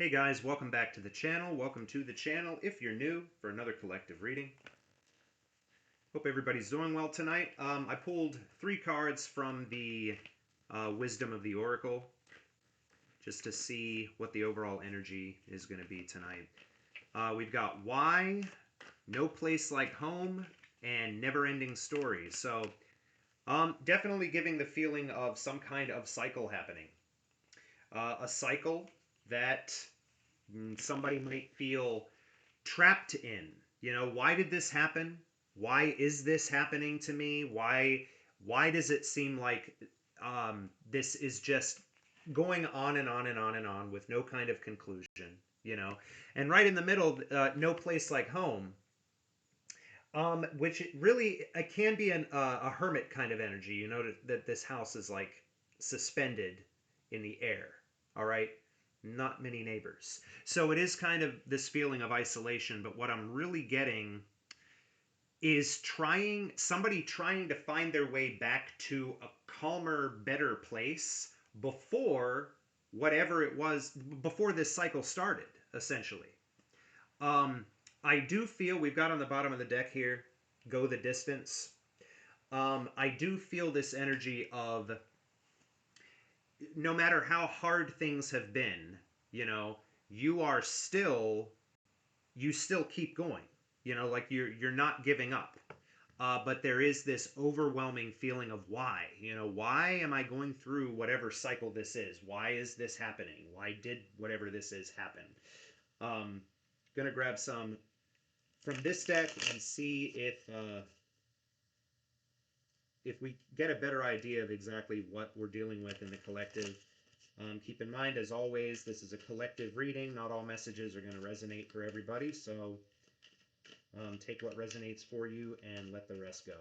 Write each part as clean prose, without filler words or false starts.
Hey guys, welcome back to the channel. Welcome to the channel if you're new for another collective reading. Hope everybody's doing well tonight. I pulled 3 cards from the Wisdom of the Oracle just to see what the overall energy is going to be tonight. We've got Why, No Place Like Home, and Never Ending Stories. So definitely giving the feeling of some kind of cycle happening. A cycle that somebody might feel trapped in. You know, why did this happen? Why is this happening to me? Why does it seem like this is just going on and on and on and on with no kind of conclusion? You know, and right in the middle, no place like home. Which it can be a hermit kind of energy. You know that this house is like suspended in the air. All right, not many neighbors. So it is kind of this feeling of isolation, but what I'm really getting is somebody trying to find their way back to a calmer, better place before whatever it was, before this cycle started, essentially. Um, I do feel we've got on the bottom of the deck here, go the distance. I do feel this energy of no matter how hard things have been, you know, you are still you still keep going. You know, like you're not giving up. But there is this overwhelming feeling of why. You know, why am I going through whatever cycle this is? Why is this happening? Why did whatever this is happen? Gonna grab some from this deck and see if we get a better idea of exactly what we're dealing with in the collective. Keep in mind, as always, this is a collective reading. Not all messages are going to resonate for everybody, so take what resonates for you and let the rest go.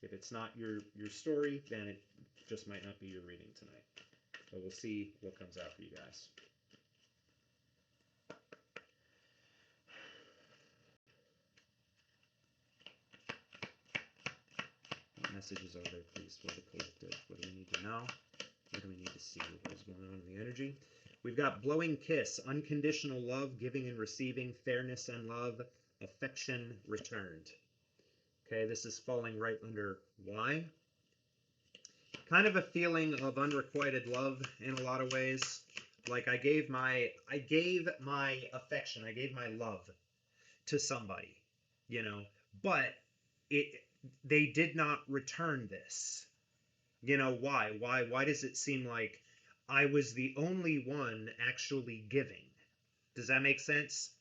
If it's not your story, then it just might not be your reading tonight. So we'll see what comes out for you guys. What messages are there, please, for the collective? What do we need to know? What do we need to see? What is going on in the energy? We've got Blowing Kiss, unconditional love, giving and receiving, fairness and love, affection returned. Okay, this is falling right under Why. Kind of a feeling of unrequited love in a lot of ways. Like I gave my affection, I gave my love to somebody, you know, but it they did not return this. You know, why? Why does it seem like I was the only one actually giving? Does that make sense?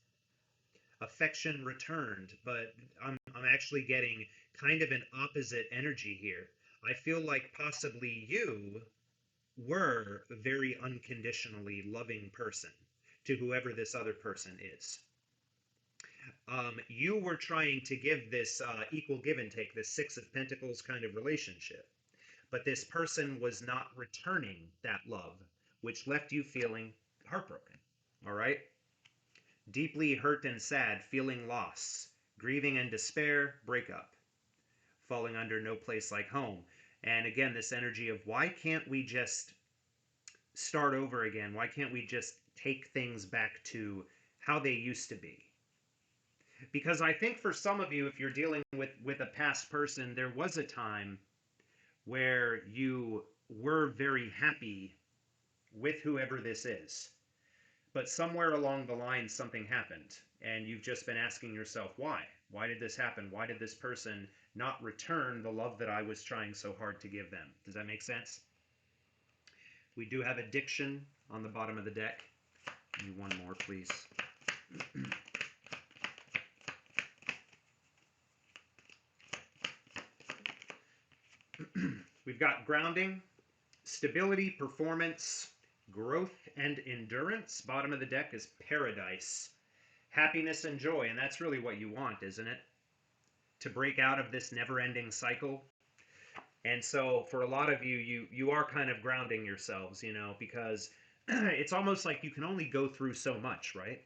Affection returned, but I'm actually getting kind of an opposite energy here. I feel like possibly you were a very unconditionally loving person to whoever this other person is. You were trying to give this equal give and take, this Six of Pentacles kind of relationship. But this person was not returning that love, which left you feeling heartbroken. All right? Deeply hurt and sad, feeling loss, grieving and despair, breakup, falling under no place like home. And again, this energy of why can't we just start over again? Why can't we just take things back to how they used to be? Because I think for some of you, if you're dealing with a past person, there was a time where you were very happy with whoever this is. But somewhere along the line, something happened, and you've just been asking yourself, why? Why did this happen? Why did this person not return the love that I was trying so hard to give them? Does that make sense? We do have addiction on the bottom of the deck. Give me one more, please. We've got grounding, stability, performance, growth, and endurance. Bottom of the deck is paradise, happiness and joy, and that's really what you want, isn't it? To break out of this never-ending cycle. And so for a lot of you are kind of grounding yourselves, you know, because it's almost like you can only go through so much, right?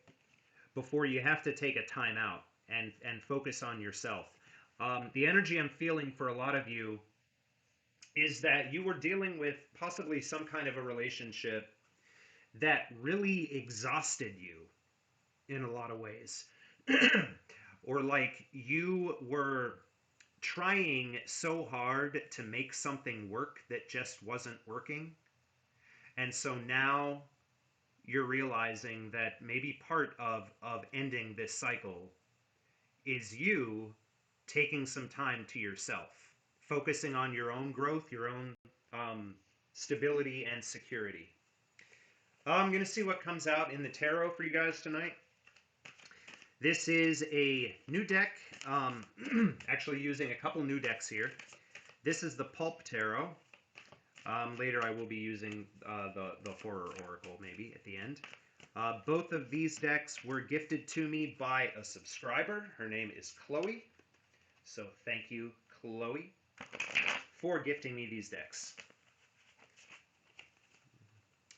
Before you have to take a time out and focus on yourself. The energy I'm feeling for a lot of you is that you were dealing with possibly some kind of a relationship that really exhausted you in a lot of ways. Or like you were trying so hard to make something work that just wasn't working. And so now you're realizing that maybe part of ending this cycle is you taking some time to yourself, focusing on your own growth, your own um, stability and security. I'm going to see what comes out in the tarot for you guys tonight. This is a new deck, actually using a couple new decks here. This is the Pulp Tarot. Later I will be using the Horror Oracle maybe at the end. Both of these decks were gifted to me by a subscriber. Her name is Chloe. So thank you, Chloe, for gifting me these decks.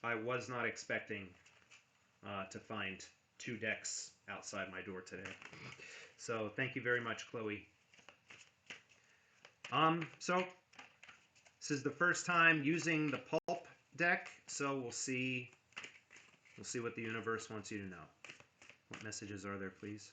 I was not expecting to find two decks outside my door today. So thank you very much, Chloe. So this is the first time using the Pulp deck, so we'll see what the universe wants you to know. What messages are there, please?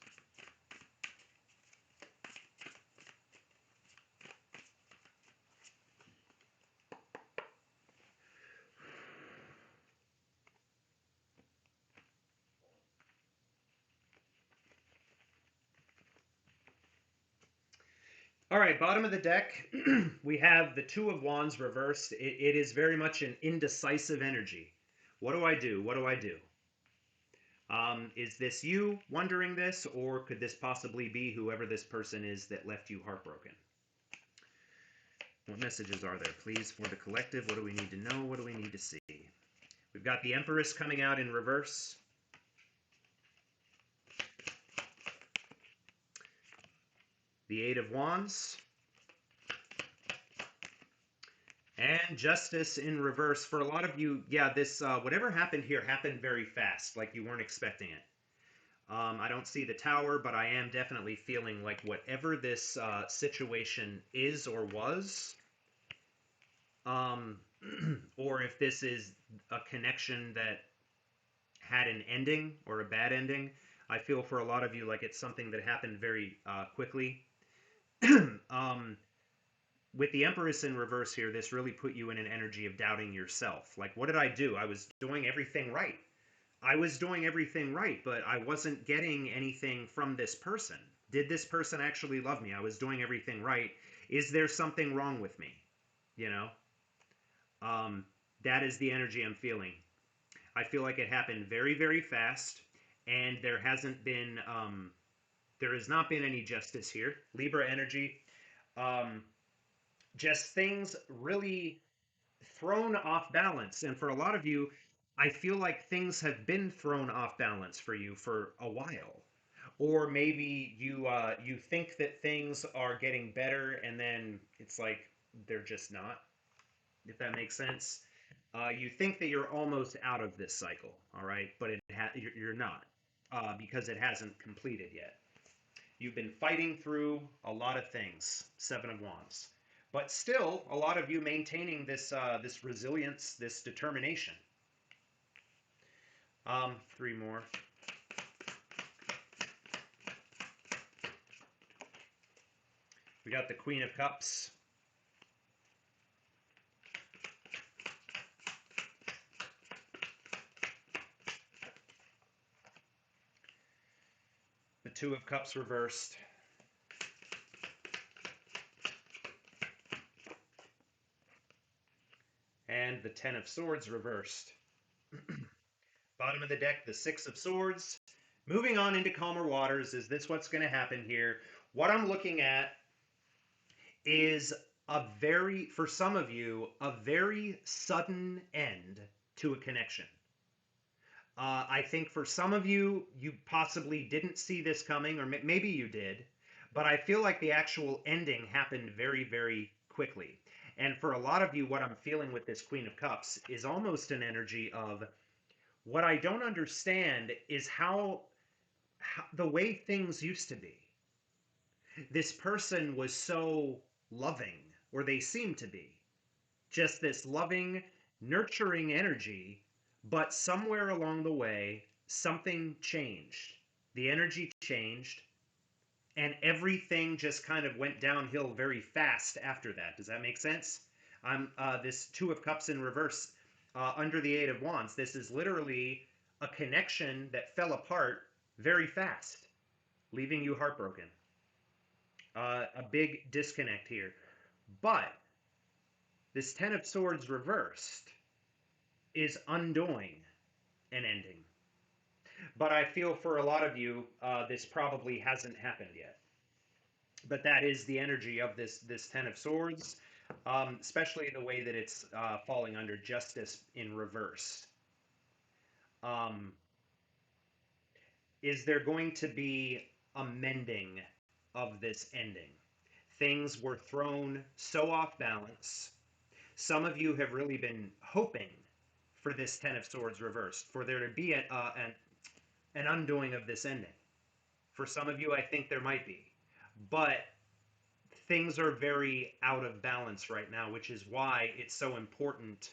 All right, bottom of the deck, we have the Two of Wands reversed. It is very much an indecisive energy. What do I do? What do I do? Is this you wondering this, or could this possibly be whoever this person is that left you heartbroken? What messages are there, please, for the collective? What do we need to know? What do we need to see? We've got the Empress coming out in reverse. The Eight of Wands. And Justice in reverse. For a lot of you, yeah, this whatever happened here happened very fast, like you weren't expecting it. I don't see the Tower, but I am definitely feeling like whatever this situation is or was, or if this is a connection that had an ending or a bad ending, I feel for a lot of you like it's something that happened very quickly. With the Empress in reverse here, this really put you in an energy of doubting yourself. Like, what did I do? I was doing everything right. I was doing everything right, but I wasn't getting anything from this person. Did this person actually love me? I was doing everything right. Is there something wrong with me? You know? That is the energy I'm feeling. I feel like it happened very, very fast, and there has not been any justice here. Libra energy. Um, just things really thrown off balance. And for a lot of you, I feel like things have been thrown off balance for you for a while. Or maybe you think that things are getting better, and then it's like they're just not. If that makes sense. You think that you're almost out of this cycle, all right, but you're not because it hasn't completed yet. You've been fighting through a lot of things, Seven of Wands, but still, a lot of you maintaining this resilience, this determination. Three more. We got the Queen of Cups. The Two of Cups reversed. And the Ten of Swords reversed. Bottom of the deck, the Six of Swords. Moving on into calmer waters, is this what's going to happen here? What I'm looking at is for some of you, a very sudden end to a connection. I think for some of you, you possibly didn't see this coming, or maybe you did, but I feel like the actual ending happened very, very quickly. And for a lot of you, what I'm feeling with this Queen of Cups is almost an energy of what I don't understand is how the way things used to be. This person was so loving, or they seem to be. Just this loving, nurturing energy, But somewhere along the way, something changed. The energy changed, and everything just kind of went downhill very fast after that. Does that make sense? This Two of Cups in reverse under the Eight of Wands. This is literally a connection that fell apart very fast, leaving you heartbroken. A big disconnect here. But this Ten of Swords reversed is undoing an ending. But I feel for a lot of you, this probably hasn't happened yet. But that is the energy of this Ten of Swords, especially the way that it's falling under Justice in reverse. Um, is there going to be a mending of this ending? Things were thrown so off balance. Some of you have really been hoping for this Ten of Swords reversed, for there to be an undoing of this ending. For some of you, I think there might be. But things are very out of balance right now, which is why it's so important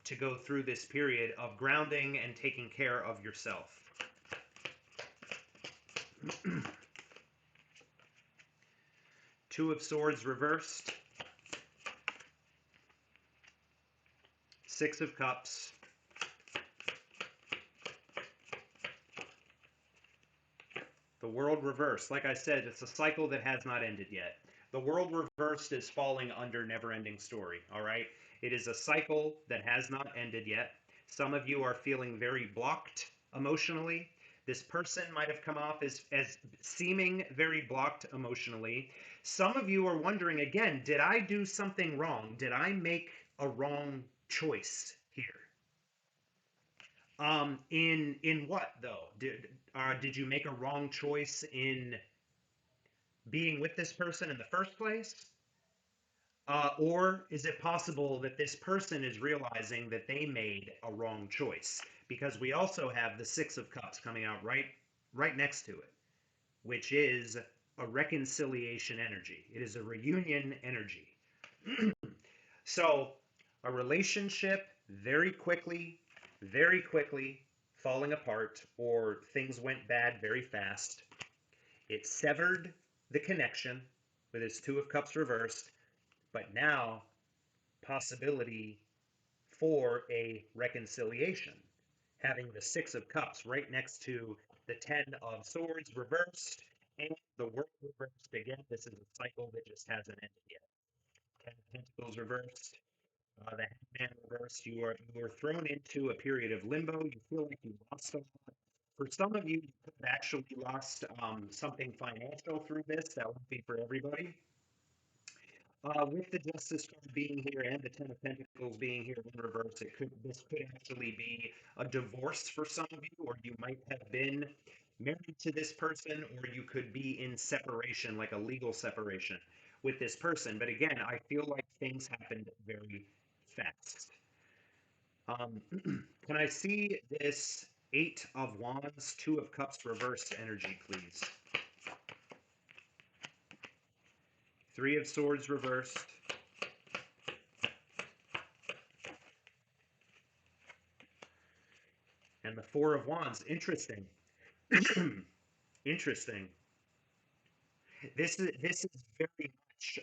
to go through this period of grounding and taking care of yourself. Two of Swords reversed. Six of Cups. The World reversed. Like I said, it's a cycle that has not ended yet. The World reversed is falling under Never-Ending Story, all right? It is a cycle that has not ended yet. Some of you are feeling very blocked emotionally. This person might have come off as seeming very blocked emotionally. Some of you are wondering again, did I do something wrong? Did I make a wrong choice here? In what though? Did you make a wrong choice in being with this person in the first place? Or is it possible that this person is realizing that they made a wrong choice? Because we also have the Six of Cups coming out right next to it, which is a reconciliation energy. It is a reunion energy. So a relationship very quickly falling apart, or things went bad very fast. It severed the connection with its Two of Cups reversed, but now possibility for a reconciliation, having the Six of Cups right next to the Ten of Swords reversed and the World reversed again. This is a cycle that just hasn't ended yet. Ten of Pentacles reversed, the Hangman reversed. You are thrown into a period of limbo. You feel like you lost a lot. For some of you, you could have actually lost something financial through this. That won't be for everybody. With the Justice card being here and the Ten of Pentacles being here in reverse, this could actually be a divorce for some of you, or you might have been married to this person, or you could be in separation, like a legal separation with this person. But again, I feel like things happened very fast. Can I see this Eight of Wands, Two of Cups reverse energy, please? Three of Swords reversed. And the Four of Wands. Interesting. Interesting. This is very much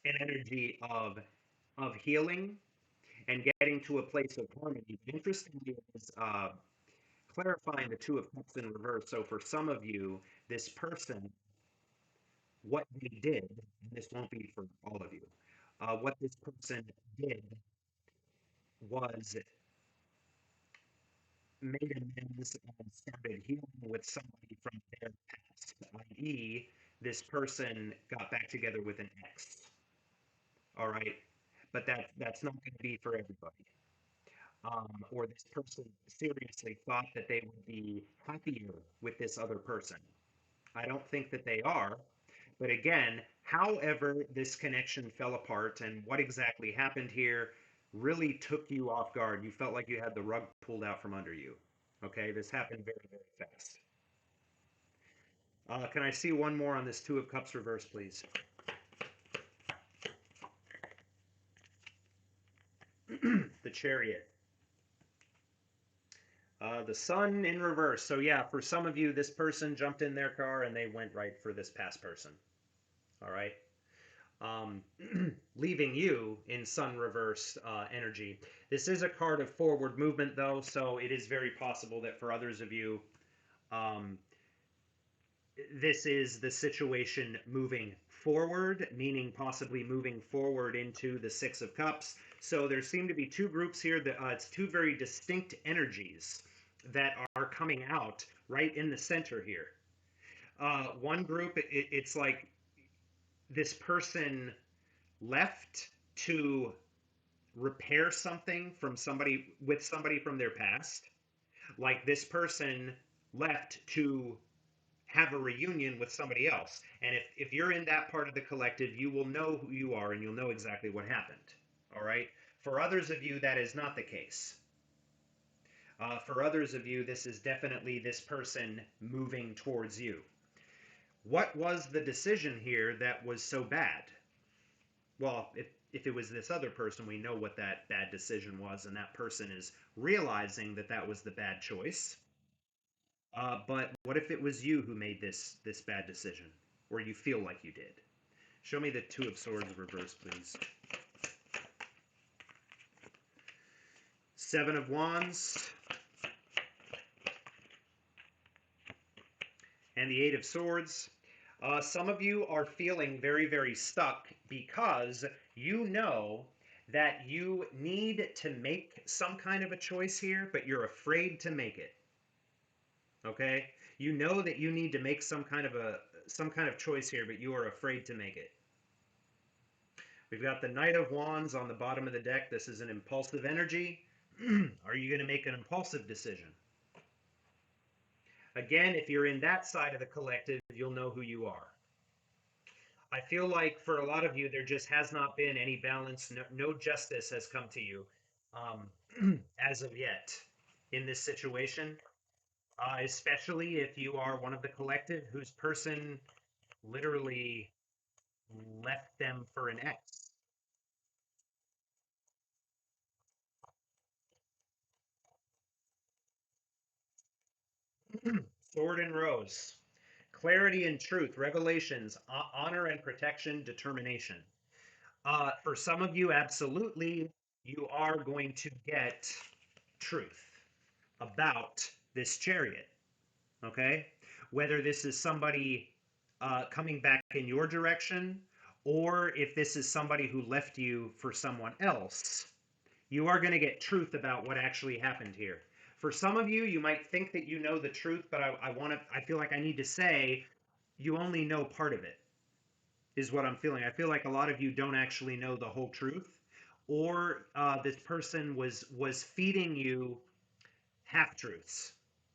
an energy of healing and getting to a place of harmony. But interestingly, it is clarifying the Two of Cups in reverse. So for some of you, this person, what they did, and this won't be for all of you, what this person did was made amends and started healing with somebody from their past, i.e., this person got back together with an ex. All right, but that's not going to be for everybody. Or this person seriously thought that they would be happier with this other person. I don't think that they are. But again, however this connection fell apart and what exactly happened here really took you off guard. You felt like you had the rug pulled out from under you. Okay, this happened very, very fast. Can I see one more on this Two of Cups reverse, please? The Chariot. The sun in reverse. So yeah, for some of you, this person jumped in their car and they went right for this past person. All right. Um, Leaving you in sun reversed energy. This is a card of forward movement, though, so it is very possible that for others of you, um, this is the situation moving forward, meaning possibly moving forward into the Six of Cups. So there seem to be two groups here that it's two very distinct energies that are coming out right in the center here. One group, it's like this person left to repair something from somebody with somebody from their past. Like this person left to have a reunion with somebody else. And if you're in that part of the collective, you will know who you are and you'll know exactly what happened. All right. For others of you, that is not the case. For others of you, this is definitely this person moving towards you. What was the decision here that was so bad? Well, if it was this other person, we know what that bad decision was, and that person is realizing that that was the bad choice. But what if it was you who made this bad decision, or you feel like you did? Show me the Two of Swords reverse, please. Seven of Wands and the Eight of Swords. Some of you are feeling very, very stuck because you know that you need to make some kind of a choice here, but you're afraid to make it. Okay? You know that you need to make some kind of choice here, but you are afraid to make it. We've got the Knight of Wands on the bottom of the deck. This is an impulsive energy. Are you going to make an impulsive decision? Again, if you're in that side of the collective, you'll know who you are. I feel like for a lot of you, there just has not been any balance. No justice has come to you as of yet in this situation, especially if you are one of the collective whose person literally left them for an ex. Sword and Rose. Clarity and truth, revelations, honor and protection, determination. For some of you, absolutely, you are going to get truth about this chariot. Okay? Whether this is somebody coming back in your direction or if this is somebody who left you for someone else, you are going to get truth about what actually happened here. For some of you, you might think that you know the truth, but I feel like I need to say you only know part of it, is what I'm feeling. I feel like a lot of you don't actually know the whole truth, or this person was feeding you half truths.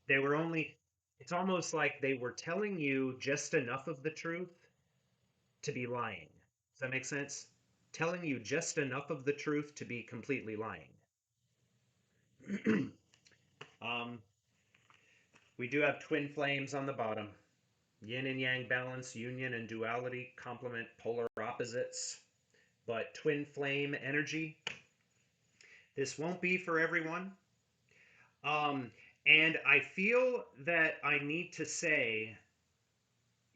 They were only. It's almost like they were telling you just enough of the truth to be lying. Does that make sense? Telling you just enough of the truth to be completely lying. um, we do have twin flames on the bottom. Yin and yang balance, union and duality complement polar opposites. But twin flame energy, this won't be for everyone. Um, and I feel that I need to say,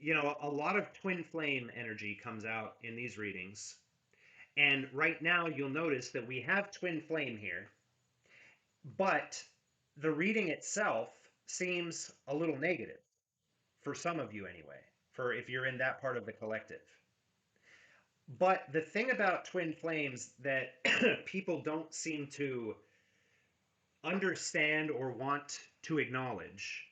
a lot of twin flame energy comes out in these readings. And right now, you'll notice that we have twin flame here, but the reading itself seems a little negative for some of you anyway, for if you're in that part of the collective. But the thing about twin flames that people don't seem to understand or want to acknowledge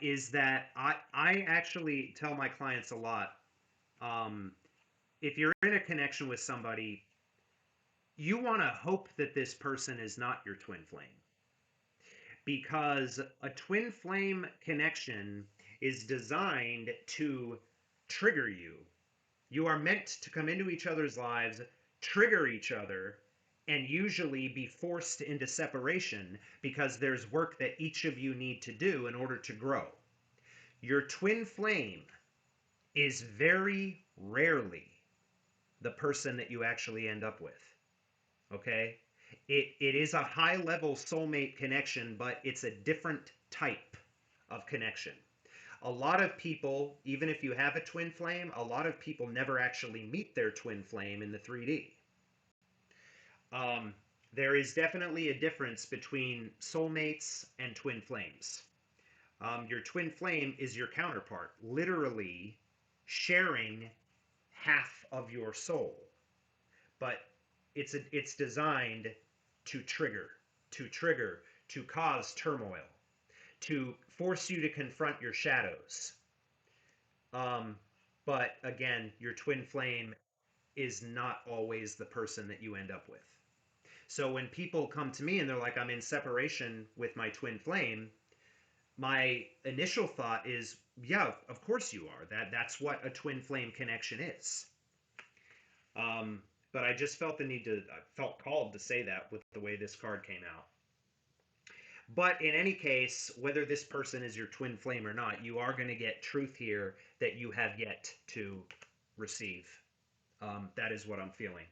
is that I actually tell my clients a lot. Um, if you're in a connection with somebody, you want to hope that this person is not your twin flame, because a twin flame connection is designed to trigger you. You are meant to come into each other's lives, trigger each other, and usually be forced into separation because there's work that each of you need to do in order to grow. Your twin flame is very rarely the person that you actually end up with. Okay? it is a high level soulmate connection, but it's a different type of connection. A lot of people, even if you have a twin flame, a lot of people never actually meet their twin flame in the 3D. Um, there is definitely a difference between soulmates and twin flames. Your twin flame is your counterpart, literally sharing half of your soul, but it's designed to trigger, to cause turmoil, to force you to confront your shadows. Um, but again, your twin flame is not always the person that you end up with. So when people come to me and they're like, I'm in separation with my twin flame, my initial thought is, yeah, of course you are. That's what a twin flame connection is. Um, but I just felt the need to, I felt called to say that with the way this card came out. But in any case, whether this person is your twin flame or not, you are going to get truth here that you have yet to receive. That is what I'm feeling.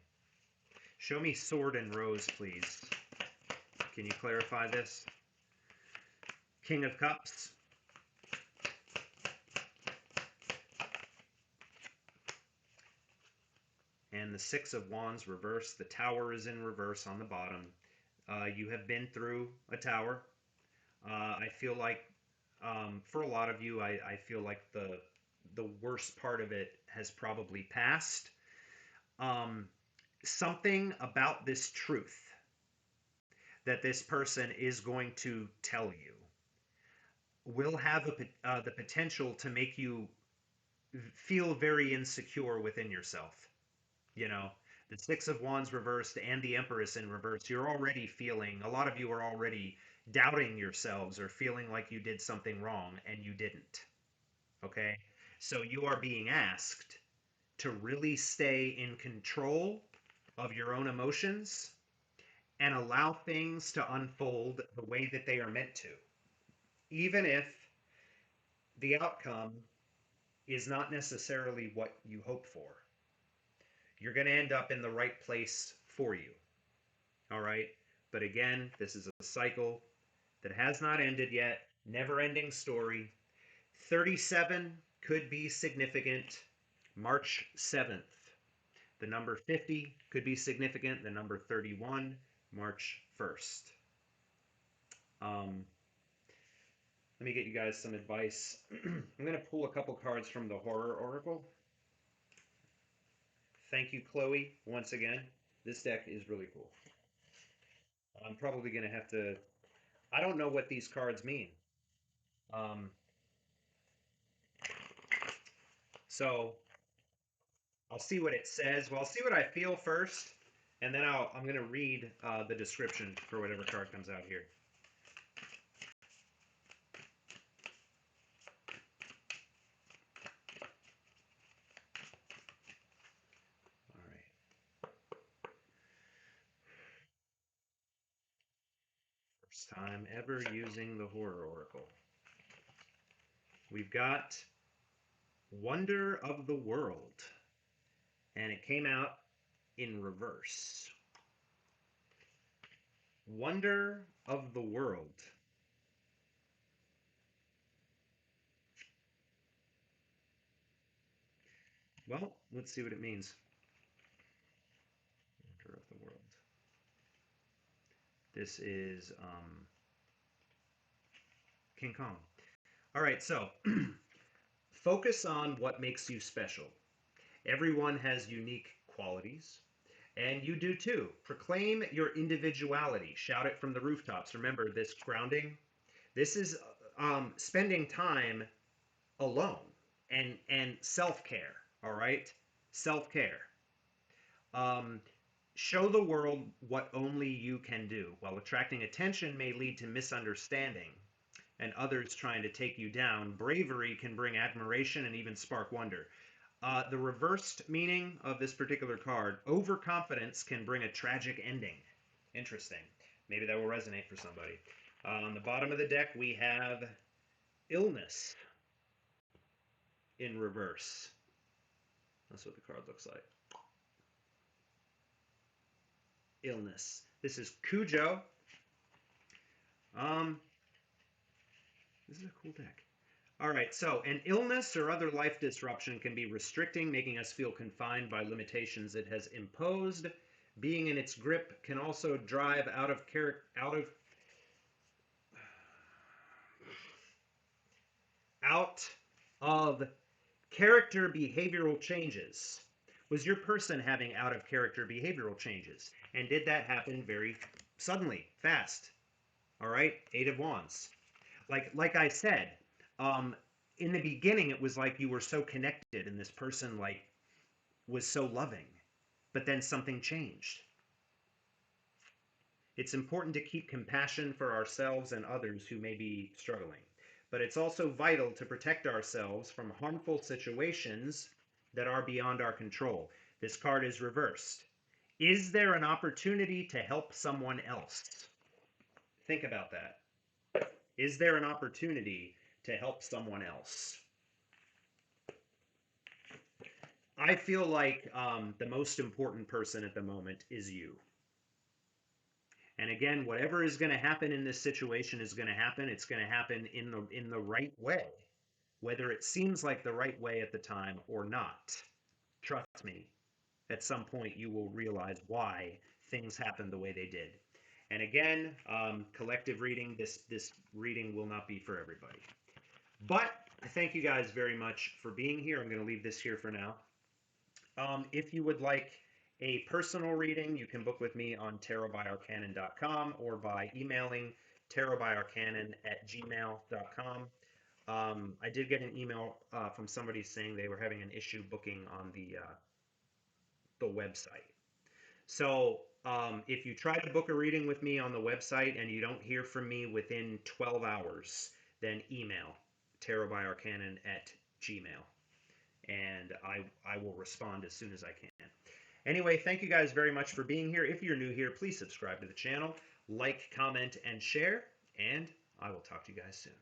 Show me sword and rose, please. Can you clarify this? King of Cups. And the Six of Wands reverse. The Tower is in reverse on the bottom. You have been through a tower. I feel like, for a lot of you, I feel like the worst part of it has probably passed. Um, Something about this truth that this person is going to tell you will have the potential to make you feel very insecure within yourself. You know, the Six of Wands reversed and the Empress in reverse, you're already feeling, a lot of you are already doubting yourselves or feeling like you did something wrong and you didn't. Okay? So you are being asked to really stay in control of your own emotions and allow things to unfold the way that they are meant to, even if the outcome is not necessarily what you hope for. You're going to end up in the right place for you. All right? But again, this is a cycle that has not ended yet, never ending story. 37 could be significant. March 7th. The number 50 could be significant. The number 31, March 1st. Let me get you guys some advice. I'm going to pull a couple cards from the Horror Oracle. Thank you, Chloe, once again. This deck is really cool. I'm probably going to have to. I don't know what these cards mean. Um, so I'll see what it says. Well, I'll see what I feel first, and then I'm going to read the description for whatever card comes out here. All right. First time ever using the Horror Oracle. We've got Wonder of the World, and it came out in reverse. Wonder of the World. Well, let's see what it means. Wonder of the World. This is King Kong. All right, so focus on what makes you special. Everyone has unique qualities, and you do too. Proclaim your individuality. Shout it from the rooftops. Remember, this grounding, this is spending time alone and self-care, all right? Self-care. Um, Show the world what only you can do. While attracting attention may lead to misunderstanding and others trying to take you down, bravery can bring admiration and even spark wonder. The reversed meaning of this particular card, overconfidence can bring a tragic ending. Interesting. Maybe that will resonate for somebody. On the bottom of the deck, we have illness in reverse. That's what the card looks like. Illness. This is Cujo. Um, this is a cool deck. All right, so an illness or other life disruption can be restricting, making us feel confined by limitations it has imposed. Being in its grip can also drive out of character behavioral changes. Was your person having out of character behavioral changes? And did that happen very suddenly, fast? All right, Eight of Wands. Like I said, um, in the beginning, it was like you were so connected, and this person like was so loving, but then something changed. It's important to keep compassion for ourselves and others who may be struggling, but it's also vital to protect ourselves from harmful situations that are beyond our control. This card is reversed. Is there an opportunity to help someone else? Think about that. Is there an opportunity to help someone else? I feel like the most important person at the moment is you. And again, whatever is going to happen in this situation is going to happen. It's going to happen in the right way, whether it seems like the right way at the time or not. Trust me, at some point you will realize why things happened the way they did. And again, collective reading. This reading will not be for everybody. But I thank you guys very much for being here. I'm going to leave this here for now. If you would like a personal reading, you can book with me on tarotbyarcanon.com or by emailing tarotbyarcanon@gmail.com. I did get an email from somebody saying they were having an issue booking on the website. So if you try to book a reading with me on the website and you don't hear from me within 12 hours, then email tarotbyarcanon@gmail, and I will respond as soon as I can. Anyway, thank you guys very much for being here. If you're new here, please subscribe to the channel, like, comment, and share, and I will talk to you guys soon.